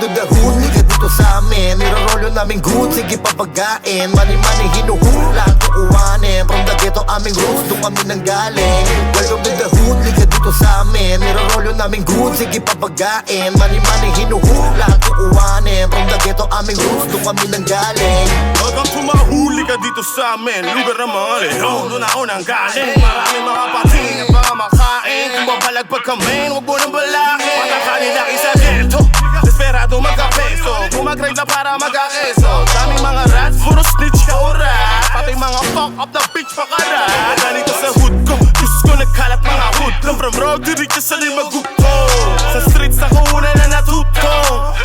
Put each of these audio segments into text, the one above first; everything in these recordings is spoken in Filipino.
to the hood, liga dito sa amin. Nirorolo namin good, sige papagain. Money hinuhula, kukuhanin. From the ghetto aming roots, doon kami nanggaling. Welcome to the hood, liga dito sa amin. Nirorolo namin good, sige papagain. Money hinuhula, kukuhanin. From the ghetto aming roots, doon kami nanggaling. Welcome to my hood, liga dito sa amin. Lugar ng mga leon, doon ako nanggaling. Maraming mga pating at mga makain. Kung mapalagpag kami, huwag mo nang balakin. Matakanilaki sa ghetto, desperado magkapeso. Gumag-ride na para mag-akeso. Daming mga rats, puro snitch ka o rat. Pati mga fuck up na bitch pa karat. Ganito sa hood ko, Diyos ko nagkalat mga hood. From road to riches sa limagugto. Sa streets ako una na natuto.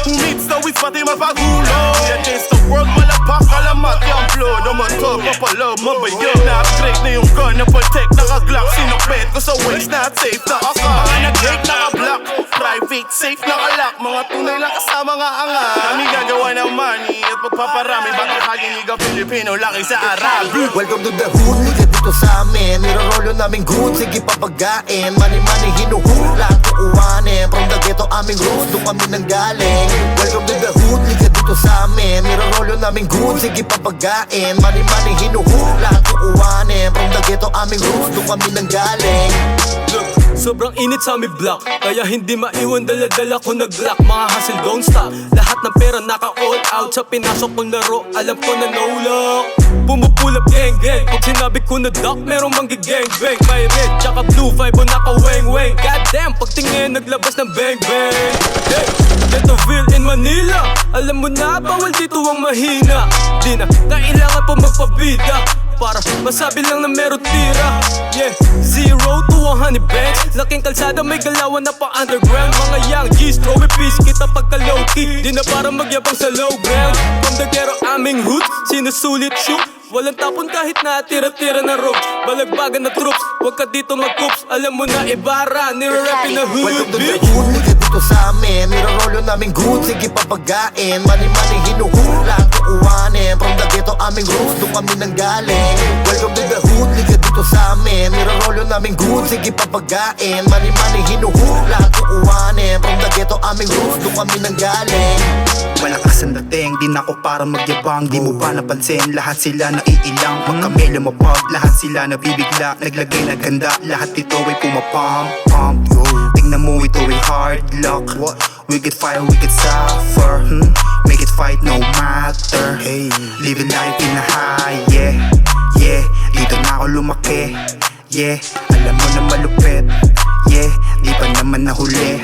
Who needs the weeds pati mapagulo. Against the world, malapak alamat yung flow. Naman to, papalove, mabayo. Na-upgrade na yung gun, na-protect, naka-glock. Sinakbet ko sa waist, not safe, naka-car. Mga nag-hate, naka-block. Private, safe, naka-lock. Mga tunay lang kasama nga angat. Kami gagawa ng money at pagpaparami. Baka kaginiga Pilipino, laki sa Arabi. Welcome to the hood, liga dito sa amin. Nirorolo namin good, sige papagain. Money hinuhula, kukuhanin. From the ghetto aming roots, doon kami nanggaling. Welcome to the hood, liga dito sa amin. Nirorolo namin good, sige papagain. Money hinuhula, kukuhanin. From the ghetto aming roots, doon kami nanggaling. Look, sobrang init sa aming block, kaya hindi maiwan dala-dala ko nag-lock. Mga hustle don't stop, lahat ng pera naka-all out. Sa pinasok kong laro, alam ko na no lock. Pumupulap gang-gang, pag sinabi ko na duck, merong mangi-gang-bang. May red, tsaka blue, 5 o naka-weng-weng. Goddamn, pagtingin naglabas ng bang-bang. Hey, Ghettoville in Manila, alam mo na, bawal dito ang mahina. Di na kailangan pa magpabida para masabi lang na meron tira. Yeah, 0 to 100 bands. Laking kalsada may galawan na pa underground. Mga young G's, throw a piece kita pagka low key. Di na para magyabang sa low ground. From the ghetto aming hood, sinusulit shoot. Walang tapon kahit na tira-tira na ropes. Balagbagan na troops, wag ka dito mag-coops. Alam mo na Ibarra, nire-rap in the hood. Welcome to the hood, liga dito sa amin. Nirorolo namin good, sige papagain. Money hinuhula, kukuhanin. From the ghetto aming roots, doon kami nanggaling. Welcome to the hood, liga dito sa amin. Nirorolo namin good, sige papagain. Money hinuhula, kukuhanin. From the ghetto aming roots, doon kami nanggaling. Malakas ang dating, di na ako para magyabang. Di mo ba napansin, lahat sila naiilang. Pag kami lumapag, lahat sila nabibigla. Naglagay na ganda, lahat ito ay pumapump. Tingnan mo ito ay hard luck. We get fire, we get suffer. Make it fight no matter. Living life in a high, yeah. Dito na ako lumaki, yeah. Alam mo na malupit, yeah. Di pa naman nahuli,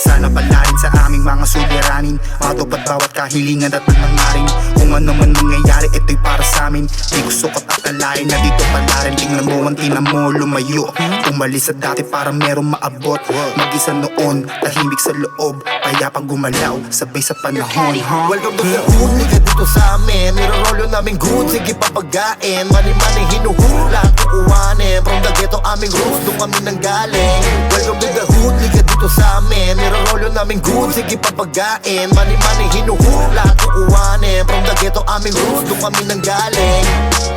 Sana palarin sa aming mga suliranin. Matupad bawat kahilingan at nangangaring. Kung ano man mangyayari, ito'y para sa amin. Di ko sukat akalain na dito palarin. Tingnan mo ang tinan mo lumayo. Umalis sa dati para merong maabot. Mag-isa noon, tahimik sa loob. Kaya pag gumalaw, sabay sa panahon. Welcome to the hood, liga dito sa amin. Nirorolo namin good, sige papagain. Money hinuhula, kukuhanin. From the ghetto aming roots, doon kami nanggaling. Welcome to the hood, liga dito sa amin. Nirorolo namin good, sige papagain. Money hinuhula, kukuhanin. From the ghetto aming roots, doon kami nanggaling.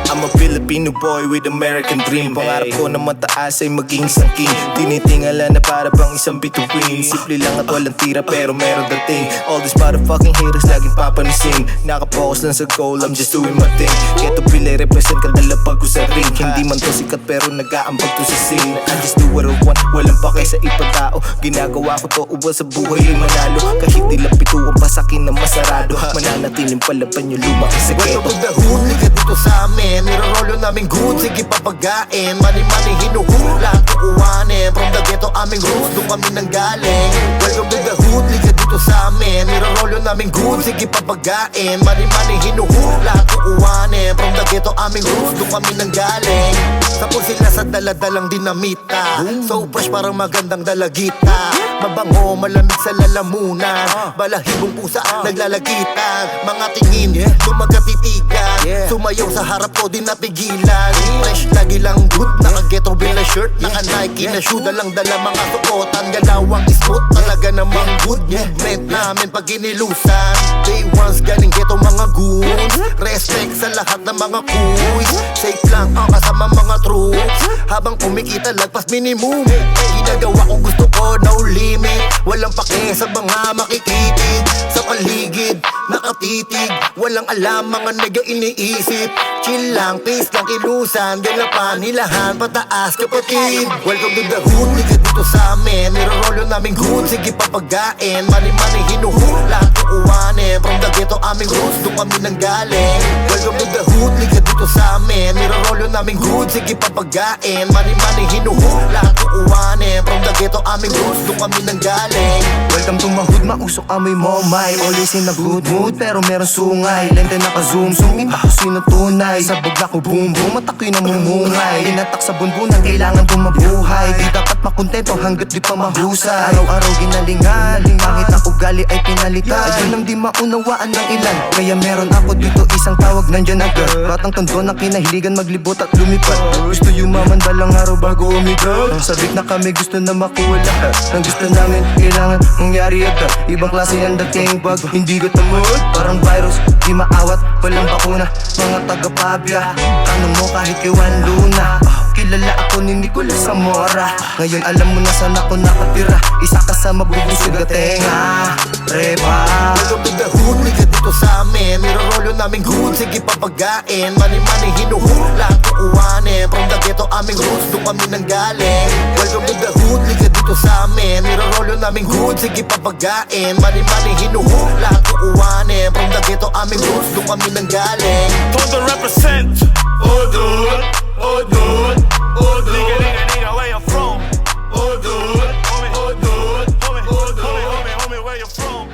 I'm a Filipino boy with American dream. Pangarap ko na mataas ay maging isang king. Tinitingala na para bang isang bituin. Simple lang at walang tira pero meron dating. All these motherfucking haters laging papanisin. Nakapokus lang sa goal, I'm just doing my thing. Ghetto Pile represent kadalapag ko sa ring. Hindi man to sikat pero nag-aambag to sa scene. I just do what I want, walang pakay sa ibang tao. Ginagawa ko to uwan sa buhay ay manalo. Kahit nilang pituan pa sa'kin na masarado. Mananatiling palaban yung lumaki sa ghetto. Welcome to the hood, liga dito sa amin. Nirorolo namin good, sige papagain. Money hinuhula, kukuhanin. From the ghetto aming roots, doon kami nanggaling. Welcome to the hood, liga dito sa amin. Nirorolo namin good, sige papagain. Money hinuhula, kukuhanin. From the ghetto aming roots, doon kami nanggaling. Tapos sila sa daladalang dinamita. So fresh parang magandang dalagita. Mabango, malamig sa lalamunan. Balahibong pusa, naglalagitan. Mga tingin, lumagkatitigan. Sumayaw sa harap ko, di napigilan. Fresh, lagi lang good, naka-ghetto relasyon. shirt, naka Nike na shoe, dalang dala mga suotan, galawang smooth, talaga namang good movement namin pag inilusan. Day ones galing ghetto mga goons, respect sa lahat ng mga kuys. Safe lang ang kasama mga troops, habang kumikita lagpas minimum. Ginagawa ko gusto ko, no limit, walang pake sa mga makikitig. Sa paligid, nakatitig, walang alam mga nega iniisip. Chill lang, peace lang, ilusan, galapan, hilahan, pataas kapatid. Welcome to the hood, liga dito sa amin, nirorolo namin good, sige papagain. Mani-mani hinuhula, kukuhanin, from the ghetto aming roots, doon kami nanggaling. Welcome to the hood, liga dito sa amin, nirorolo namin good, sige papagain. Mani-mani hinuhula, kukuhanin, from the ghetto aming roots, doon kami nanggaling. Welcome to Mahood, mausok amoy mo may always in a good mood, pero meron sungay. Lente naka-zoom, kita ko sino tunay. Sabog na ko boom boom, mata ko'y namumungay. Inatak sa bunbunan, kailangan bumabuhay. Di dapat makontento hanggat di pa mahusay. Araw-araw ginalingan, pangit na ugali ay pinalitan. Ayun ang di maunawaan ng ilan, kaya meron ako dito isang tawag, nandyan agad. Batang tondo na kinahiligan maglibot at lumipad. Gusto yumaman balang araw bago umidad. Ang sabik na kami gusto na makuha lahat. Ang gusto namin kailangan mangyari agad. Ibang klase ang dating bago, hindi ka tamad. Parang virus, di maawat, walang bakuna. Mga taga-pabya, tanong mo kahit kay Juan Luna. Kilala ako ni Nicolas Zamora. Ngayon alam mo na saan ako nakatira. Isa ka sa mabubusog na tenga, Reba. Welcome to the hood, liga dito sa amin, nirorolo namin good, sige papagain. Mani-mani hinuhula, kukuhanin, from the ghetto aming roots, doon kami nanggaling. Welcome to the hood, liga dito sa amin, nirorolo namin good, sige papagain. Mani-mani hinuhula, kukuhanin, from the ghetto aming roots, doon kami nanggaling. Todo represent. Oh dude, oh dude, oh dude. Nigga, nigga, nigga, where you from? Oh dude, homie, oh dude, homie, oh dude, homie, homie, where you from?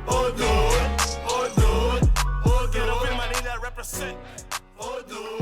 Oh dude, oh dude, oh dude. Get up in Manila, represent. Oh dude.